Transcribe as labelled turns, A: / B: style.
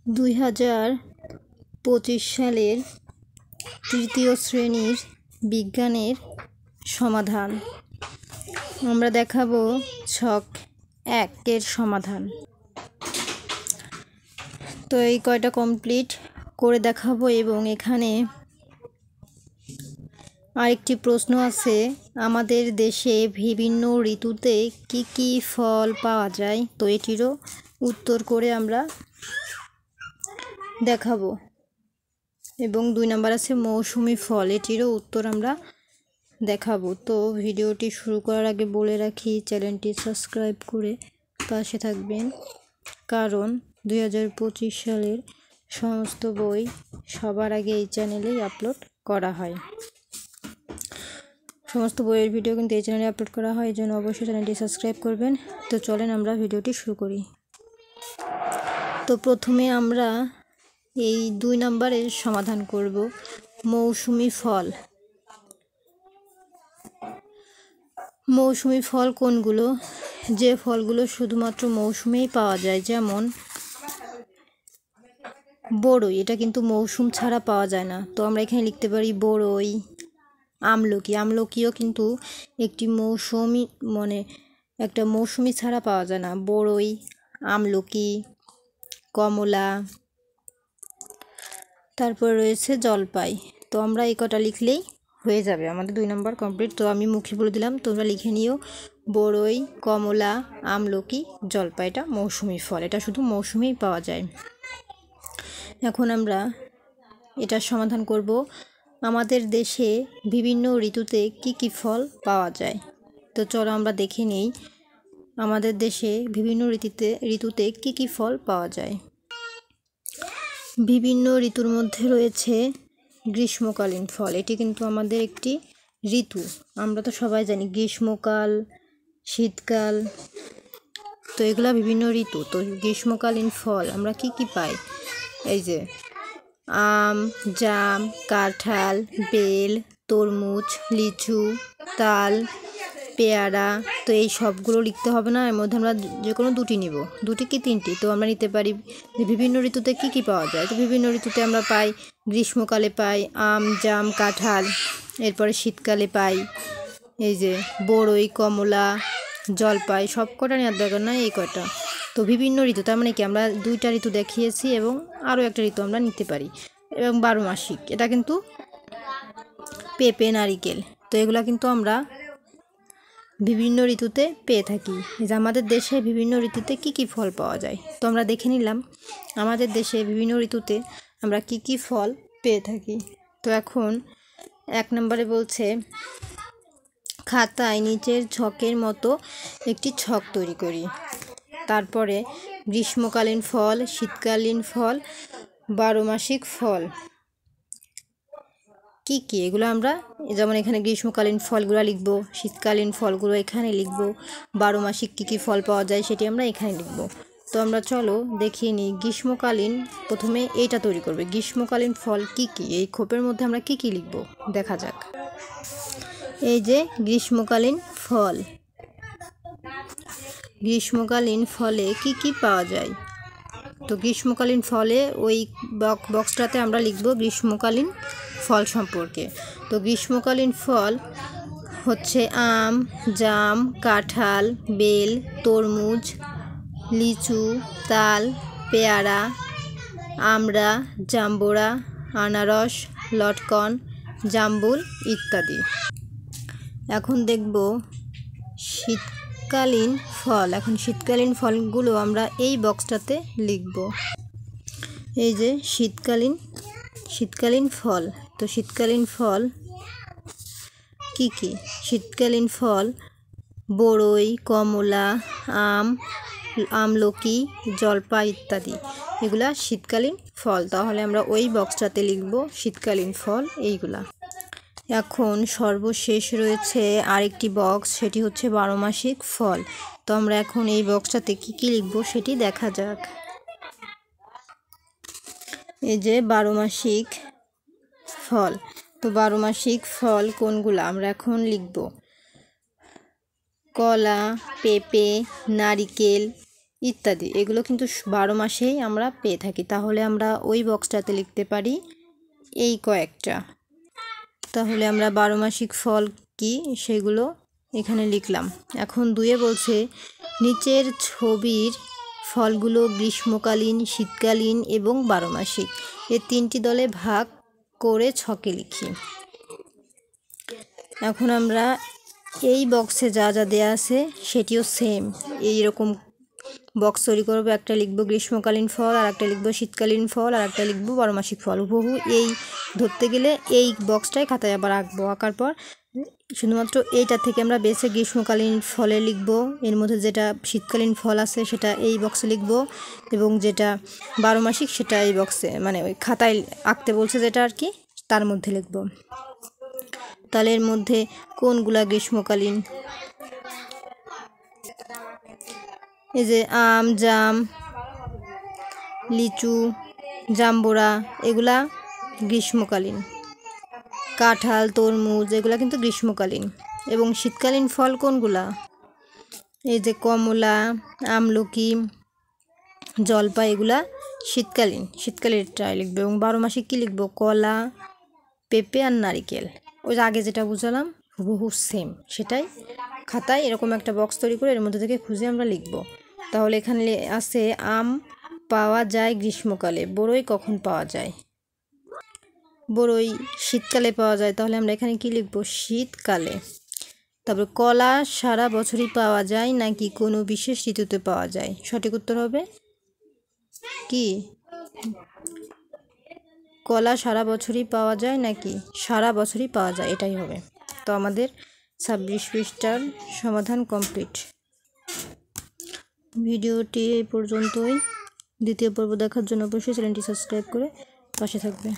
A: 2025 সালের তৃতীয় শ্রেণীর বিজ্ঞানের সমাধান। আমরা দেখাবো ছক 1 এর সমাধান। তো এই কয়টা কমপ্লিট করে দেখাবো এবং এখানে আরেকটি প্রশ্ন আছে, আমাদের দেশে বিভিন্ন ঋতুতে কি কি ফল পাওয়া যায়, তো এটিরও উত্তর করে আমরা দেখাবো। এবং 2 নম্বর আছে মৌসুমি ফল, এটিরও উত্তর আমরা দেখাবো। তো ভিডিওটি শুরু করার আগে বলে রাখি, চ্যানেলটি সাবস্ক্রাইব করে পাশে থাকবেন, কারণ 2025 সালের সমস্ত বই সবার আগে এই চ্যানেলেই আপলোড করা হয়। সমস্ত বইয়ের ভিডিও কিন্তু এই চ্যানেলে আপলোড করা হয়, এই জন্য অবশ্যই চ্যানেলটি সাবস্ক্রাইব করবেন। তো চলেন আমরা ভিডিওটি শুরু করি। তো প্রথমে আমরা এই 2 নম্বরের সমাধান করব, মৌসুমি ফল। মৌসুমি ফল কোনগুলো? যে ফলগুলো শুধুমাত্র মৌসুমেই পাওয়া যায়, যেমন বড়ই, এটা কিন্তু মৌসুম ছাড়া পাওয়া যায় না। তো আমরা এখানে লিখতে পারি বড়ই। আমলকি, আমলকিও কিন্তু একটি মৌসুমি ছাড়া পাওয়া যায় না। বড়ই, আমলকি, কমলা, তারপর রয়েছে জলপাই। তো আমরা এই কটা লিখলেই হয়ে যাবে, আমাদের 2 নম্বর কমপ্লিট। তো আমি মুখে বলে দিলাম, তোমরা লিখে নিও। বড়ই, কমলা, আমলকি, জলপাই, এটা মৌসুমি ফল, এটা শুধু মৌসুমেই পাওয়া যায়। এখন আমরা এটার সমাধান করব, আমাদের দেশে বিভিন্ন ঋতুতে কি কি ফল পাওয়া যায়। তো চলো আমরা দেখে নেই আমাদের দেশে বিভিন্ন ঋতুতে কি কি ফল পাওয়া যায়। বিভিন্ন ঋতুর মধ্যে রয়েছে গ্রীষ্মকালীন ফল, এটি কিন্তু আমাদের একটি ঋতু। আমরা তো সবাই জানি গ্রীষ্মকাল, শীতকাল, তো এগুলা বিভিন্ন ঋতু। তো গ্রীষ্মকালীন ফল আমরা কি কি পাই? এই যে আম, জাম, কাঁঠাল, বেল, তরমুজ, লিচু, তাল, পেয়ারা। তো এই সবগুলো লিখতে হবে না, এর মধ্যে আমরা যে কোনো দুটি নিব, দুটি কি তিনটি। তো আমরা নিতে পারি যে বিভিন্ন ঋতুতে কি কি পাওয়া যায়। তো বিভিন্ন ঋতুতে আমরা পাই, গ্রীষ্মকালে পাই আম, জাম, কাঁঠাল, এরপরে শীতকালে পাই এই যে বড়ই, কমলা, জলপাই। সব কটা নেওয়ার দরকার নয়, এই কটা। তো বিভিন্ন ঋতু, তার মানে কি আমরা 2টা ঋতু দেখিয়েছি এবং আরও একটা ঋতু আমরা নিতে পারি। এবং 12 মাসিক, এটা কিন্তু পেঁপে, নারিকেল। তো এগুলা কিন্তু আমরা বিভিন্ন ঋতুতে পেয়ে থাকি। যে আমাদের দেশে বিভিন্ন ঋতুতে কি কি ফল পাওয়া যায়, তো আমরা দেখে নিলাম আমাদের দেশে বিভিন্ন ঋতুতে আমরা কি কি ফল পেয়ে থাকি। তো এখন 1 নম্বরে বলছে, খাতায় নিচের ছকের মতো একটি ছক তৈরি করি। তারপরে গ্রীষ্মকালীন ফল, শীতকালীন ফল, 12 মাসিক ফল কি কি, এগুলো আমরা যেমন এখানে গ্রীষ্মকালীন ফলগুলো লিখব, শীতকালীন ফলগুলো এখানে লিখব, 12 মাসিক কী কী ফল পাওয়া যায় সেটি আমরা এখানে লিখব। তো আমরা চলো দেখিয়ে নিই। গ্রীষ্মকালীন, প্রথমে এইটা তৈরি করবে, গ্রীষ্মকালীন ফল কি কি, এই খোপের মধ্যে আমরা কি কি লিখব দেখা যাক। এই যে গ্রীষ্মকালীন ফল, গ্রীষ্মকালীন ফলে কি কি পাওয়া যায়। তো গ্রীষ্মকালীন ফলে ওই বক্সটাতে আমরা লিখব গ্রীষ্মকালীন ফল সম্পর্কে। তো গ্রীষ্মকালীন ফল হচ্ছে আম, জাম, কাঁঠাল, বেল, তরমুজ, লিচু, তাল, পেয়ারা, আমড়া, জাম্বুরা, আনারস, লটকন, জাম্বুল ইত্যাদি। এখন দেখব শীতকালীন ফল। এখন শীতকালীন ফলগুলো আমরা এই বক্সটাতে লিখব। এই যে শীতকালীন ফল। তো শীতকালীন ফল কি কি? শীতকালীন ফল বড়ই, কমলা, আম, আমলকি, জলপাই ইত্যাদি, এগুলা শীতকালীন ফল। তাহলে আমরা ওই বক্সটাতে লিখব শীতকালীন ফল এইগুলা। এখন সর্বশেষ রয়েছে আরেকটি বক্স, সেটি হচ্ছে 12 মাসিক ফল। তো আমরা এখন এই বক্সটাতে কি কি লিখব সেটি দেখা যাক। এই যে 12 মাসিক ফল। তো 12 মাসিক ফল কোনগুলো আমরা এখন লিখব, কলা, পেঁপে, নারিকেল, ইত্যাদি, এগুলো কিন্তু 12 মাসেই আমরা পেয়ে থাকি। তাহলে আমরা ওই বক্সটাতে লিখতে পারি এই কয়েকটা। তাহলে আমরা 12 মাসিক ফল কি সেগুলো এখানে লিখলাম। এখন 2-এ বলছে নিচের ছবির ফলগুলো গ্রীষ্মকালীন, শীতকালীন এবং 12 মাসিক। এই 3টি দলে ভাগ করে ছকে লিখি। এখন আমরা এই বক্সে যা যা দেয়া আছে সেটিও সেম এইরকম বক্স তৈরি করবো। একটা লিখবো গ্রীষ্মকালীন ফল, আর একটা লিখবো শীতকালীন ফল, আর একটা লিখবো 12 মাসিক ফল। হুবহু এই ধরতে গেলে এই বক্সটাই খাতায় আবার আঁকবো। আঁকার পর শুধুমাত্র এইটা থেকে আমরা বেছে গ্রীষ্মকালীন ফলে লিখবো, এর মধ্যে যেটা শীতকালীন ফল আছে সেটা এই বক্সে লিখবো, এবং যেটা 12 মাসিক সেটা এই বক্সে, মানে ওই খাতায় আঁকতে বলছে যেটা আর কি, তার মধ্যে লিখবো। তাহলে এর মধ্যে কোনগুলা গ্রীষ্মকালীন? এই যে আম, জাম, লিচু, জাম্বুরা এগুলা গ্রীষ্মকালীন। কাঁঠাল, তরমুজ এগুলা কিন্তু গ্রীষ্মকালীন। এবং শীতকালীন ফল কোনগুলা? এই যে কমলা, আমলকি, জলপাই এগুলা শীতকালীন, শীতকালীনটা লিখবে। এবং 12 মাসিক কী লিখবো? কলা, পেঁপে আর নারিকেল। ওই যে আগে যেটা বুঝালাম হুবহু সেম সেটাই খাতায় এরকম একটা বক্স তৈরি করে এর মধ্যে থেকে খুঁজে আমরা লিখব। তাহলে এখানে আছে আম পাওয়া যায় গ্রীষ্মকালে, বরই কখন পাওয়া যায়? বরই শীতকালে পাওয়া যায়, তাহলে আমরা এখানে কি লিখব? শীতকালে। তারপর কলা সারা বছরই পাওয়া যায় নাকি কোনো বিশেষ ঋতুতে পাওয়া যায়? সঠিক উত্তর হবে কি? কলা সারা বছরই পাওয়া যায় নাকি সারা বছরই পাওয়া যায়, এটাই হবে। তো আমাদের 26 পৃষ্ঠার সমাধান কমপ্লিট। ভিডিওটি এই পর্যন্তই। দ্বিতীয় পর্ব দেখার জন্য অবশ্যই চ্যানেলটি সাবস্ক্রাইব করে পাশে থাকবে।